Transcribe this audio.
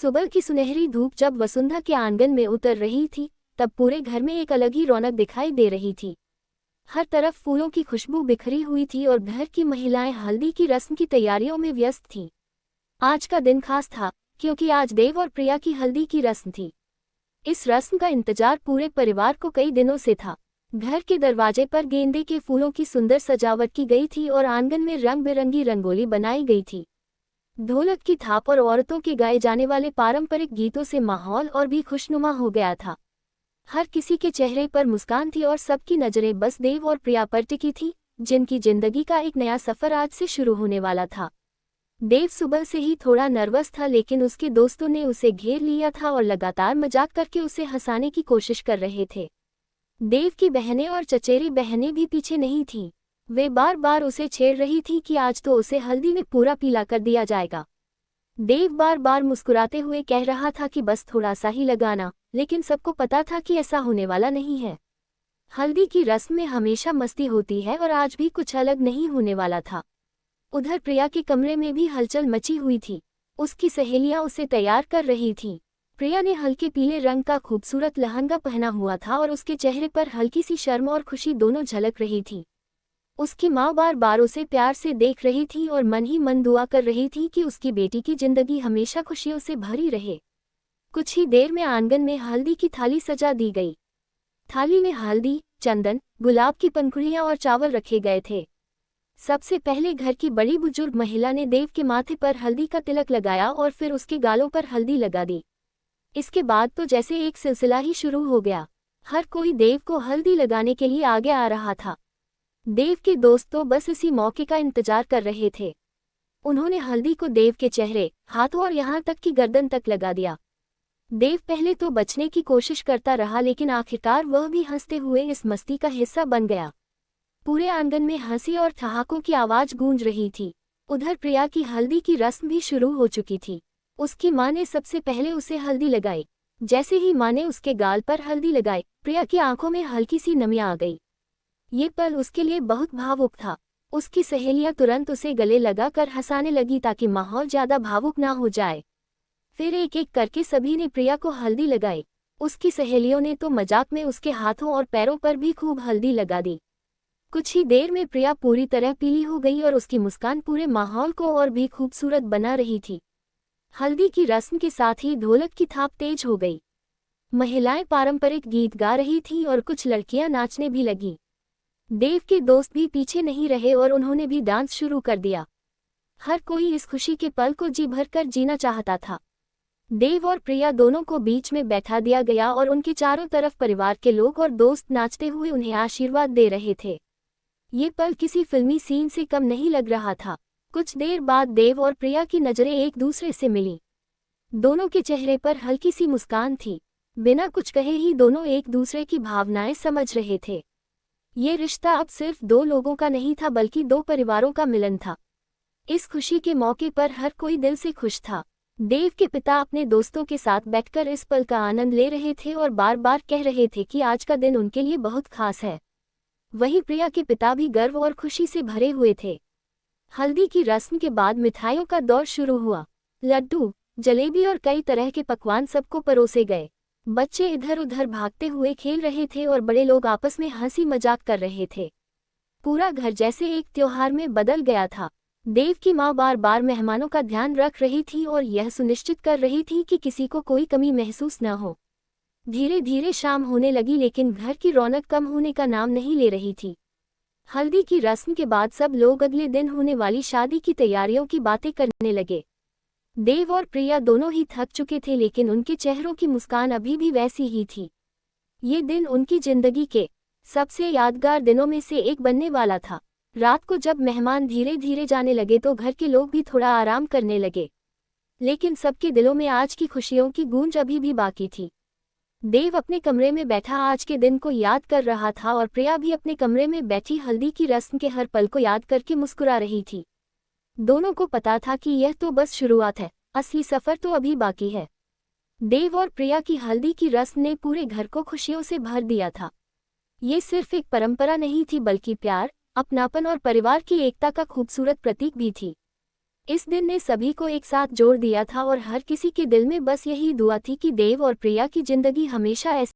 सुबह की सुनहरी धूप जब वसुंधरा के आंगन में उतर रही थी, तब पूरे घर में एक अलग ही रौनक दिखाई दे रही थी। हर तरफ फूलों की खुशबू बिखरी हुई थी और घर की महिलाएं हल्दी की रस्म की तैयारियों में व्यस्त थीं। आज का दिन खास था, क्योंकि आज देव और प्रिया की हल्दी की रस्म थी। इस रस्म का इंतजार पूरे परिवार को कई दिनों से था। घर के दरवाजे पर गेंदे के फूलों की सुंदर सजावट की गई थी और आंगन में रंग बिरंगी रंगोली बनाई गई थी। ढोलक की थाप और औरतों के गाए जाने वाले पारंपरिक गीतों से माहौल और भी खुशनुमा हो गया था। हर किसी के चेहरे पर मुस्कान थी और सबकी नजरें बस देव और प्रिया पर टिकी थी, जिनकी जिंदगी का एक नया सफर आज से शुरू होने वाला था। देव सुबह से ही थोड़ा नर्वस था, लेकिन उसके दोस्तों ने उसे घेर लिया था और लगातार मजाक करके उसे हंसाने की कोशिश कर रहे थे। देव की बहनें और चचेरी बहनें भी पीछे नहीं थीं। वे बार बार उसे छेड़ रही थी कि आज तो उसे हल्दी में पूरा पीला कर दिया जाएगा। देव बार बार मुस्कुराते हुए कह रहा था कि बस थोड़ा सा ही लगाना, लेकिन सबको पता था कि ऐसा होने वाला नहीं है। हल्दी की रस्म में हमेशा मस्ती होती है और आज भी कुछ अलग नहीं होने वाला था। उधर प्रिया के कमरे में भी हलचल मची हुई थी। उसकी सहेलियां उसे तैयार कर रही थीं। प्रिया ने हल्के पीले रंग का खूबसूरत लहंगा पहना हुआ था और उसके चेहरे पर हल्की सी शर्म और खुशी दोनों झलक रही थी। उसकी माँ बार बार उसे प्यार से देख रही थी और मन ही मन दुआ कर रही थी कि उसकी बेटी की जिंदगी हमेशा खुशियों से भरी रहे। कुछ ही देर में आंगन में हल्दी की थाली सजा दी गई। थाली में हल्दी, चंदन, गुलाब की पंखुड़ियां और चावल रखे गए थे। सबसे पहले घर की बड़ी बुजुर्ग महिला ने देव के माथे पर हल्दी का तिलक लगाया और फिर उसके गालों पर हल्दी लगा दी। इसके बाद तो जैसे एक सिलसिला ही शुरू हो गया। हर कोई देव को हल्दी लगाने के लिए आगे आ रहा था। देव के दोस्त तो बस इसी मौके का इंतजार कर रहे थे। उन्होंने हल्दी को देव के चेहरे, हाथों और यहाँ तक कि गर्दन तक लगा दिया। देव पहले तो बचने की कोशिश करता रहा, लेकिन आखिरकार वह भी हंसते हुए इस मस्ती का हिस्सा बन गया। पूरे आंगन में हंसी और ठहाकों की आवाज गूंज रही थी। उधर प्रिया की हल्दी की रस्म भी शुरू हो चुकी थी। उसकी माँ ने सबसे पहले उसे हल्दी लगाई। जैसे ही माँ ने उसके गाल पर हल्दी लगाई, प्रिया की आंखों में हल्की सी नमी आ गई। ये पल उसके लिए बहुत भावुक था। उसकी सहेलियां तुरंत उसे गले लगाकर हंसाने लगी ताकि माहौल ज्यादा भावुक ना हो जाए। फिर एक एक करके सभी ने प्रिया को हल्दी लगाई। उसकी सहेलियों ने तो मजाक में उसके हाथों और पैरों पर भी खूब हल्दी लगा दी। कुछ ही देर में प्रिया पूरी तरह पीली हो गई और उसकी मुस्कान पूरे माहौल को और भी खूबसूरत बना रही थी। हल्दी की रस्म के साथ ही ढोलक की थाप तेज हो गई। महिलाएं पारंपरिक गीत गा रही थीं और कुछ लड़कियां नाचने भी लगीं। देव के दोस्त भी पीछे नहीं रहे और उन्होंने भी डांस शुरू कर दिया। हर कोई इस खुशी के पल को जी भरकर जीना चाहता था। देव और प्रिया दोनों को बीच में बैठा दिया गया और उनके चारों तरफ परिवार के लोग और दोस्त नाचते हुए उन्हें आशीर्वाद दे रहे थे। ये पल किसी फिल्मी सीन से कम नहीं लग रहा था। कुछ देर बाद देव और प्रिया की नजरें एक दूसरे से मिलीं। दोनों के चेहरे पर हल्की सी मुस्कान थी। बिना कुछ कहे ही दोनों एक दूसरे की भावनाएं समझ रहे थे। ये रिश्ता अब सिर्फ दो लोगों का नहीं था, बल्कि दो परिवारों का मिलन था। इस खुशी के मौके पर हर कोई दिल से खुश था। देव के पिता अपने दोस्तों के साथ बैठकर इस पल का आनंद ले रहे थे और बार बार कह रहे थे कि आज का दिन उनके लिए बहुत खास है। वहीं प्रिया के पिता भी गर्व और खुशी से भरे हुए थे। हल्दी की रस्म के बाद मिठाइयों का दौर शुरू हुआ। लड्डू, जलेबी और कई तरह के पकवान सबको परोसे गए। बच्चे इधर उधर भागते हुए खेल रहे थे और बड़े लोग आपस में हंसी मजाक कर रहे थे। पूरा घर जैसे एक त्योहार में बदल गया था। देव की माँ बार बार मेहमानों का ध्यान रख रही थी और यह सुनिश्चित कर रही थी कि किसी को कोई कमी महसूस न हो। धीरे धीरे शाम होने लगी, लेकिन घर की रौनक कम होने का नाम नहीं ले रही थी। हल्दी की रस्म के बाद सब लोग अगले दिन होने वाली शादी की तैयारियों की बातें करने लगे। देव और प्रिया दोनों ही थक चुके थे, लेकिन उनके चेहरों की मुस्कान अभी भी वैसी ही थी। ये दिन उनकी जिंदगी के सबसे यादगार दिनों में से एक बनने वाला था। रात को जब मेहमान धीरे धीरे जाने लगे तो घर के लोग भी थोड़ा आराम करने लगे, लेकिन सबके दिलों में आज की खुशियों की गूंज अभी भी बाकी थी। देव अपने कमरे में बैठा आज के दिन को याद कर रहा था और प्रिया भी अपने कमरे में बैठी हल्दी की रस्म के हर पल को याद करके मुस्कुरा रही थी। दोनों को पता था कि यह तो बस शुरुआत है, असली सफर तो अभी बाकी है। देव और प्रिया की हल्दी की रस्म ने पूरे घर को खुशियों से भर दिया था। ये सिर्फ एक परंपरा नहीं थी, बल्कि प्यार, अपनापन और परिवार की एकता का खूबसूरत प्रतीक भी थी। इस दिन ने सभी को एक साथ जोड़ दिया था और हर किसी के दिल में बस यही दुआ थी कि देव और प्रिया की जिंदगी हमेशा ऐसी